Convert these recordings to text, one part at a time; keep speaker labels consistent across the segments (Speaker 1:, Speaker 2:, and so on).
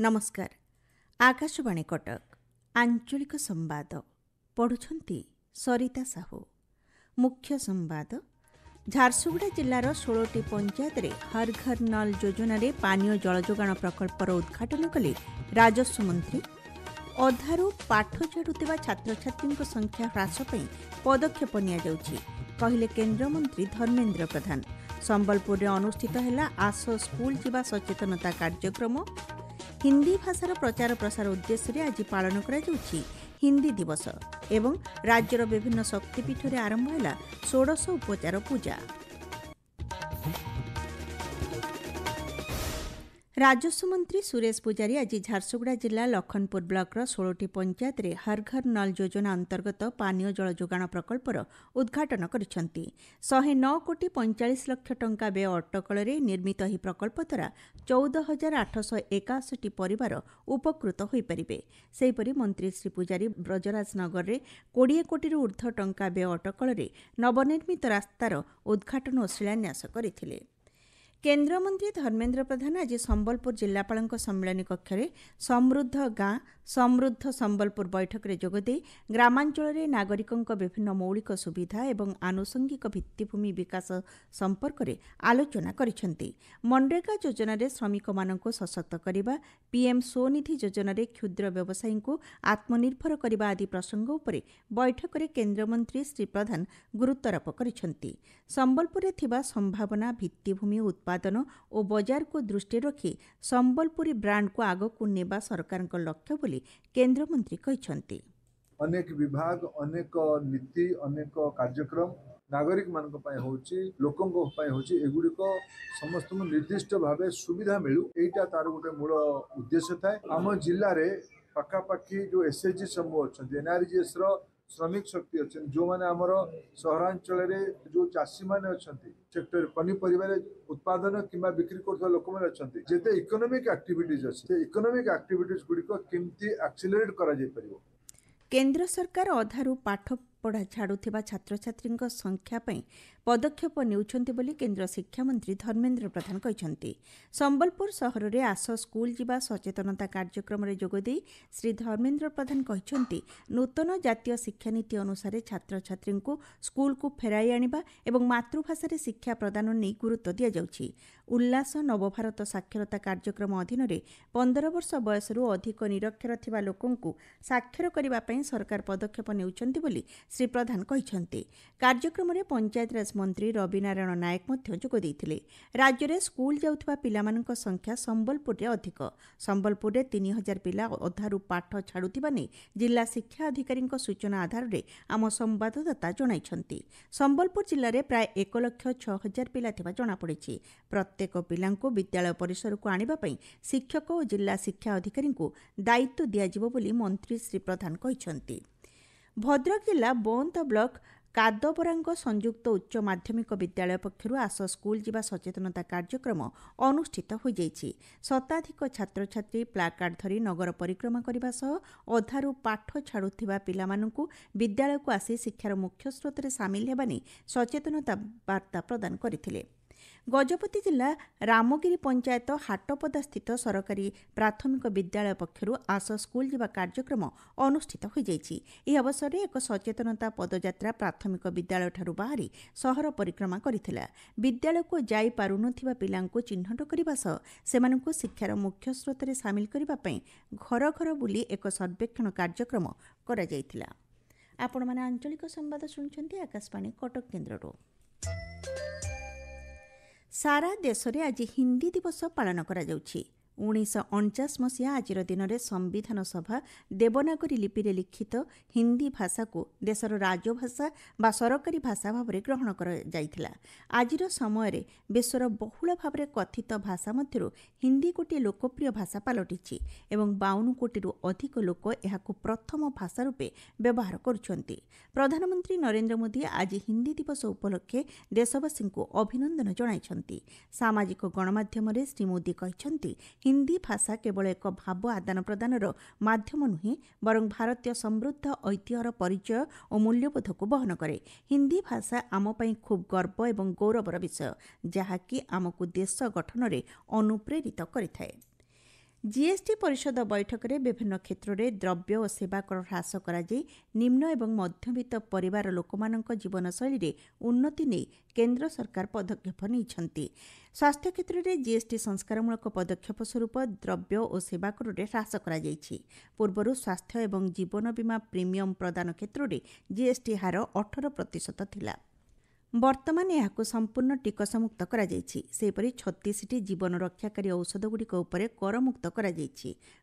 Speaker 1: नमस्कार। आकाशवाणी कटक आंचलिक संवाद पढ़ुछंती सरिता साहू। मुख्य संवाद झारसुगुड़ा जिलार 16टी पंचायत रे हर घर नल योजना रे पानीय जल जोगाण प्रकल्पर उद्घाटन कले राजस्व मंत्री। अधारू पाठ छाड़ुवा छात्र छात्री संख्या ह्रास पर पदक्षेप कहले केन्द्रमंत्री धर्मेन्द्र प्रधान। संबलपुर अनुष्ठित है आस स्कूल जीवा सचेतनता कार्यक्रम। हिंदी भाषार प्रचार प्रसार उद्देश्य आज पालन करा जाउछि हिंदी दिवस एवं राज्यर विभिन्न शक्तिपीठ में आरंभ है 16 उपचार पूजा। राजस्व मंत्री सुरेश पूजारी आज झारसुगुड़ा जिला लखनपुर ब्लॉकर 16टी पंचायत रे हर घर नल योजना अंतर्गत पानीय जल जोगाण प्रकल्पर उद्घाटन करिसेंती। 109 कोटी 45 लाख टंका व्यय अटकल निर्मित ଏହି प्रकल्प द्वारा 14,861 परिवार उपकृत होई परिबे। सेहिपरि मंत्री श्री पूजारी ब्रजराज नगर रे 20 कोटी ऊर्ध्व टंका व्यय अटकल नवनिर्मित रास्तार उद्घाटन और शिलान्यास करथिले। केन्द्रमंत्री धर्मेन्द्र प्रधान आज संबलपुर जिलापाल सम्मेलन कक्ष में समृद्ध गाँ समृद्ध संबलपुर बैठक में जोगदे ग्रामांचल नागरिकों विभिन्न मौलिक सुविधा एवं आनुषंगिक भित्तिभूमि विकास संपर्क में आलोचना करिसेंती। मनरेगा योजना रे श्रमिक मानक सशक्त करने, पीएम स्वनिधि योजना रे क्षुद्र व्यवसायी को आत्मनिर्भर करने आदि प्रसंग उपरे बैठक में केन्द्रमंत्री श्री प्रधान गुरुत्वारोप करिसेंती। संबलपुर में थिबा संभावना भित्तिभूमि उत्पादन और बजार को दृष्टि रखी संबलपुरी ब्रांड को आग को नेबा सरकार लक्ष्य बोली केन्द्रमंत्री कहते।
Speaker 2: अनेक विभाग अनेक नीति अनेक कार्यक्रम नागरिक मान लोकों एगुड़िक समस्त निर्दिष्ट भाव सुविधा मिलू एटा तार गोटे मूल उद्देश्य थाए। आम जिले में पाखापाखि जो एसएचजी समूह अच्छा एनआरजीएस श्रमिक शक्ति अच्छा जो मैंने आमर सहरांचल जो चाषी मैंने अच्छा सेक्टर पनीपरिया उत्पादन किंबा बिक्री कर लोक मैंने अच्छा जिते इकोनॉमिक एक्टिविटीज अच्छे इकोनॉमिक एक्टिविटीज गुड़िक केमती एक्सिलरेट करा जाय परिबो।
Speaker 1: केन्द्र सरकार अधारू पाठ पढ़ा छाड़ुवा छात्र छात्री संख्या पर पदक्षेप नेउछन्ति बोली केन्द्र शिक्षा मंत्री धर्मेन्द्र प्रधान कहते। संबलपुर सहर में आस स्कूल जीवा सचेतनता कार्यक्रम में जोगदे श्री धर्मेन्द्र प्रधान कहते नूतन जातीय शिक्षानीति अनुसार छात्र छात्री को स्कूल को फेराई आनिबा एवं मातृभाषा शिक्षा प्रदान नहीं गुरुत्व दि जाउछि। उल्लास नवभारत साक्षरता कार्यक्रम अधीन 15 वर्ष बयसरू अधिक निरक्षर थिबा लोकंकु साक्षर करिबा पई सरकार पदक्षेप नेउछन्ति बोली श्री प्रधान कहते। कार्यक्रम में पंचायतराज मंत्री रवि नारायण नायक जोग देइथिले। राज्य में स्कूल जाउथबा पिलामानक संख्या संबलपुर में अधिक। संबलपुर में 3000 पिला अधारू पाठ छाड़ुथिबा नै जिला शिक्षा अधिकारी सूचना आधार में आम संवाददाता जणाइछन्ति। संबलपुर जिले में प्राय 1,06,000 पिला थिबा जणापड़िछि। प्रत्येक पिला विद्यालय परिसर को आनिबा पई शिक्षक और जिला शिक्षा अधिकारी दायित्व दियाजिबो बोली मंत्री श्री प्रधान कहछन्ति। भद्रक जिला बौंत ब्लॉक कादबरांग संयुक्त उच्च माध्यमिक विद्यालय पक्षर आस स्कूल जीवा सचेतनता कार्यक्रम अनुष्ठित हो जाइछि। शताधिक छात्र छात्री प्लाकार्ड धरी नगर परिक्रमा करने सह अधारू पाठ छाड़ुथिबा पिलामानंकु विद्यालय को आसी शिक्षार मुख्य स्रोत में सामिल हेबा नै सचेतनता वार्ता प्रदान करथिले। गजपति जिला रामगिरी पंचायत हाटपदा स्थित सरकारी प्राथमिक विद्यालय पक्षर आस स्कूल जीवा कार्यक्रम अनुष्ठित हो जाइछि। एही अवसर में एक सचेतनता पदयात्रा प्राथमिक विद्यालय ठारू बाहरी सहर परिक्रमा करिथिला। विद्यालय को जाई पारुनथिबा पिलांको चिन्हट करबा सह सेमानंको शिक्षार मुख्य स्रोत में सामिल करबा पई घर घर बुली एक सर्वेक्षण कार्यक्रम करा जाइथिला। आपण माने आंचलिक संवाद सुनछन्ती आकाशवाणी कटक केन्द्ररो। सारा देश में आज हिंदी दिवस पालन करा जाउछि। 1949 मसीहा आज दिन में संविधान सभा देवनागरी लिपि रे लिखित हिंदी भाषा को देशर राजभाषा बा सरकारी भाषा भाव में ग्रहण कर जाइथिला। आजिर समय रे विश्वर बहुल भाव में कथित भाषा मध्यरु हिंदी गोटे लोकप्रिय भाषा पलटिछि एवं 52 कोटी अधिक लोक एहाकु प्रथम भाषा रूपे व्यवहार करुछन्ति। प्रधानमंत्री नरेंद्र मोदी आज हिंदी दिवस उपलक्षे देशवासी को अभिनंदन जणाइछन्ति। सामाजिक गणमाध्यम रे श्री मोदी कहछन्ति हिंदी भाषा केवल एक भाव आदान प्रदानर माध्यम नुहे बरं भारतीय समृद्ध ऐतिह्यर परिचय और मूल्यबोध को बहन करे। हिंदी भाषा आम पई खूब गर्व एवं गौरवर विषय जहाँकि आमको देश गठन में अनुप्रेरित करिथाए। जीएसटी परिषद बैठक में विभिन्न क्षेत्र में द्रव्य और सेवा कर ह्रास कराई निम्न एवं मध्यवित्त परिवार लोकमानक जीवनशैली में उन्नति नहीं केन्द्र सरकार पदक्षेप नहीं। स्वास्थ्य क्षेत्र में जीएसटी संस्कारमूलक पदक्षेप स्वरूप द्रव्य और सेवा कर ह्रास कराई। पूर्व स्वास्थ्य एवं जीवन बीमा प्रीमियम प्रदान क्षेत्र में जीएसटी हार 18% थिला। वर्तमान यहाँ संपूर्ण टिकसमुक्त सेपरी 36टी जीवन रक्षाकारी औषधगुड़िक करमुक्त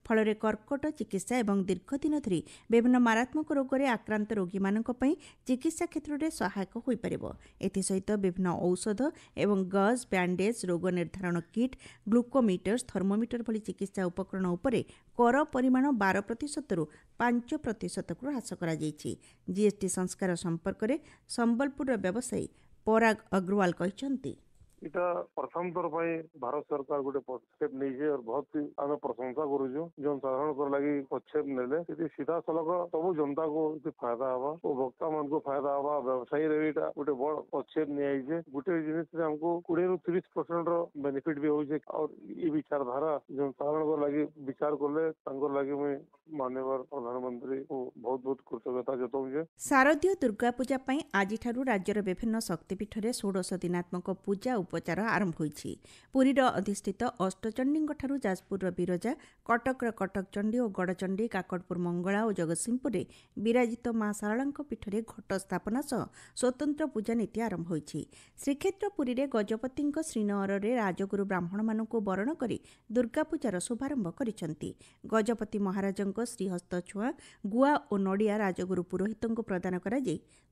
Speaker 1: फल कर्कट चिकित्सा और दीर्घदिन धरी विभिन्न मारात्मक रोग में आक्रांत रोगी मानक पई चिकित्सा क्षेत्र में सहायक हो पारिबो। एथिसहित विभिन्न औषध एवं गज बैंडेज रोग निर्धारण किट ग्लुकोमीटर्स थर्मोमीटर भली चिकित्सा उपकरण उपरे कर परिमाण 12% रु 5% को ह्रास करा जायछि। जीएसटी संस्कार संपर्क में संबलपुर व्यवसायी पराग अग्रवाल कहते
Speaker 3: इटा प्रथम थर भारत सरकार गोटे पदक्षेप नहीं और बहुत ही आम प्रशंसा करुचु जो साधारण कर लगी पदक्षेप नेले सीधा सलख सब जनता को फायदा हवा उपभोक्ता मान को फायदा हवा व्यवसायी रे गोटे बड़ पदक्षेप नहीं गोटे जिनिस हमको 20 ରୁ 30% बेनिफिट भी होचे और ये विचारधारा जो साधारण कर लगी विचार कले लगी मुझे माननीय प्रधानमंत्री को बहुत बहुत कृतज्ञता जताऊे।
Speaker 1: शारदीय दुर्गा पूजा आज राज्यर विभिन्न शक्तिपीठ में 16 दिनात्मक पूजा उपचार आरंभ होईछि। पुरीर अधिष्ठित अष्टचंडी जाजपुर विरजा कटकर कटकचंडी और गड़चंडी काकटपुर मंगला और जगतसिंहपुर विराजित मां शारदा पीठ में घट स्थापना सह स्वतंत्र पूजा नीति आरंभ होईछि। श्रीक्षेत्र पुरी में गजपति श्रीनगर में राजगुरु ब्राह्मण मानक वरण कर दुर्गा पूजार शुभारंभ करिसेंति। गजपति महाराज श्रीहस्त छुआ गुआ और नड़िया राजगुरु पुरोहित प्रदान कर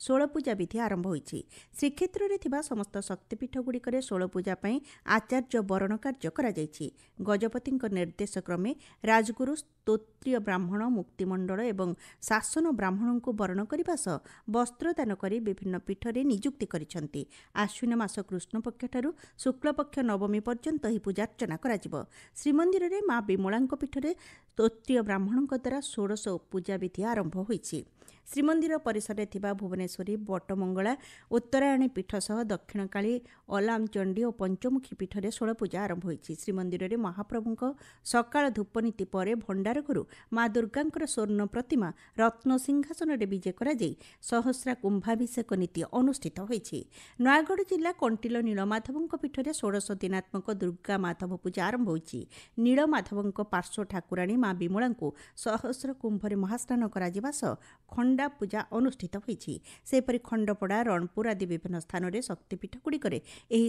Speaker 1: 16 पूजा विधि आरंभ होईछि। श्रीक्षेत्र में थिबा समस्त शक्तिपीठ गुड़िकरे 16 पूजा पई आचार्य वरण कार्य करा जायछि। गजपति निर्देश क्रमे राजगुरु स्तोत्रीय ब्राह्मण मुक्तिमंडल एवं शासन ब्राह्मण को वरण करने सह वस्त्रदान कर विभिन्न पीठ में नियुक्ति करिसेंति। आश्विन मास कृष्ण पक्ष ठारू शुक्ल पक्ष नवमी पर्यंत ही पूजार्चना करा। श्रीमंदिर में मां विमला पीठ में स्तोत्रीय ब्राह्मण द्वारा 16 पूजा विधि आरंभ होईछि। श्रीमंदिर परिसर में भुवनेश्वरी बटमंगला उत्तरायणी पीठ सह दक्षिणकाली अलामचंडी और पंचमुखी पीठ में 16 पूजा आरंभ होईछि। श्रीमंदिर में महाप्रभु सकाळ धूपनीति पर भंडार घरू मां दुर्गा स्वर्ण प्रतिमा रत्न सिंहासन विजे करा सहस्रा कुंभाभिषेक नीति अनुष्ठित होईछि। नयागढ़ जिला कंटिल नीलमाधव पीठ में 16 दिनात्मक दुर्गा माधव पूजा आरंभ होईछि। नीलमाधव पार्श्व ठाकुराणी मां विमला सहस्र कुंभरे महास्नान करा सह खंडा पूजा अनुष्ठित होईछि। सेपरि खंडपड़ा रणपुर आदि विभिन्न स्थान में शक्तिपीठ गुड़िकर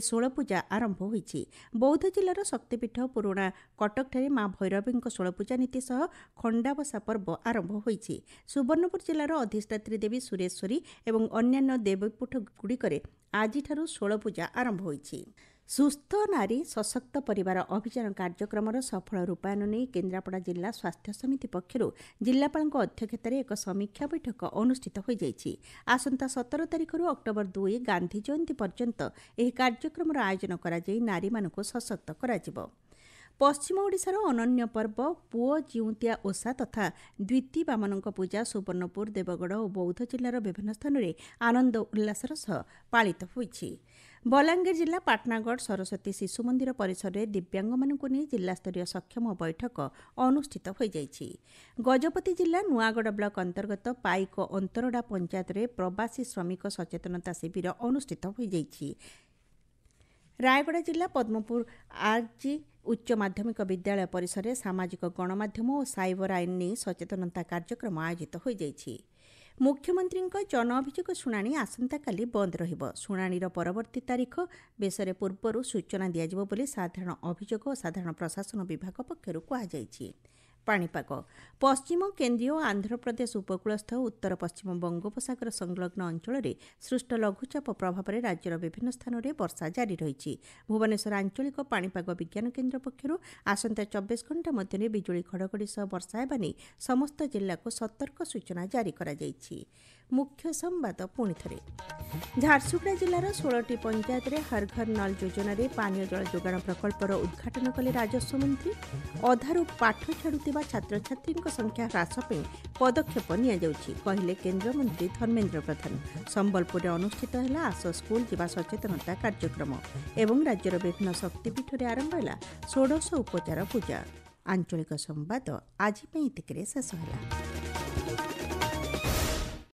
Speaker 1: 16 पूजा आरंभ होईछि। बौद्ध जिलार शक्तिपीठ पुराणा कटक मां भैरवी 16 पूजा नीति सह खंडाबसा पर्व आरंभ होईछि। सुवर्णपुर जिलार अधिष्ठात्री देवी सुरेश्वरी एवं अन्यान्य देवीपीठ गुड़िकर आज 16 पूजा आरंभ होईछि। सुस्थ नारी सशक्त परिवार अभियान कार्यक्रम सफल रूपायन नहीं केन्द्रापड़ा जिला स्वास्थ्य समिति पक्षर जिलापाल अध्यक्षतार एक समीक्षा बैठक अनुष्ठित हो जाइछि। आसंता 17 तारिख अक्टोबर 2 गांधी जयंती पर्यंत यह कार्यक्रम आयोजन करा नारी मानक सशक्त करा। पश्चिम ओडिशार अनन्य पर्व पुओ जिउंतिया ओषा तथा द्विती बामनक पूजा सुवर्णपुर देवगढ़ और बौद्ध जिलार विभिन्न स्थान में आनंद उल्लासर सह पालित होईछि। बलांगीर जिला पाटनागढ़ सरस्वती शिशु मंदिर परिसर में दिव्यांग मानक नहीं जिलास्तरीय सक्षम बैठक अनुष्ठित हो जाइछि। गजपति जिला नुआगढ़ ब्लॉक अंतर्गत पाइक अंतरडा पंचायत में प्रवासी श्रमिक सचेतनता शिविर अनुष्ठित हो जाइछि। रायगढ़ जिला पद्मपुर आरजी उच्च माध्यमिक विद्यालय परिसर में सामाजिक गणमाध्यम और साइबर आईन नहीं सचेतनता कार्यक्रम आयोजित हो जाइछि। मुख्यमंत्री जन अभियोग शुणाणी आसंताकाली बंद रहिबो। शुणाणीर परवर्ती तारीख बेसरे पूर्व सूचना दियाजिबो बोली साधारण अभियोग और साधारण प्रशासन विभाग पक्षरु कहा जाइछि। पाणीपाग पश्चिम केन्द्रीय और आंध्रप्रदेश उपकूलस्थ उत्तर पश्चिम बंगोपसागर संलग्न अंचल में सृष्ट लघुचाप प्रभाव में राज्यर विभिन्न स्थान में वर्षा जारी रही। भुवनेश्वर आंचलिक पाणीपाग विज्ञान केन्द्र पक्षर आसंता 24 घंटा मध्य बिजुली घड़घड़ी सह वर्षा हेबा नहीं समस्त जिला को सतर्क सूचना जारी करा जाइछि। मुख्य संवाद पुणी थे झारसुगुड़ा जिलार 16टी पंचायत में हर घर नल योजन पानीय जल जोगाण प्रकल्पर उद्घाटन कले राजस्व मंत्री। अधारू पाठ छाड़ुवा छात्र छात्री संख्या ह्रास पदक्षेप कहले केन्द्रमंत्री धर्मेन्द्र प्रधान। संबलपुर में अनुष्ठित है आस स्कूल जीवा सचेतनता कार्यक्रम एवं राज्यर विभिन्न शक्तिपीठ में आरंभ है 16 उपचार पूजा। ଆଞ୍ଚଳିକ ସମ୍ବାଦ ଆଜି ପାଇଁ ଏତିକିରେ ଶେଷ ହେଲା।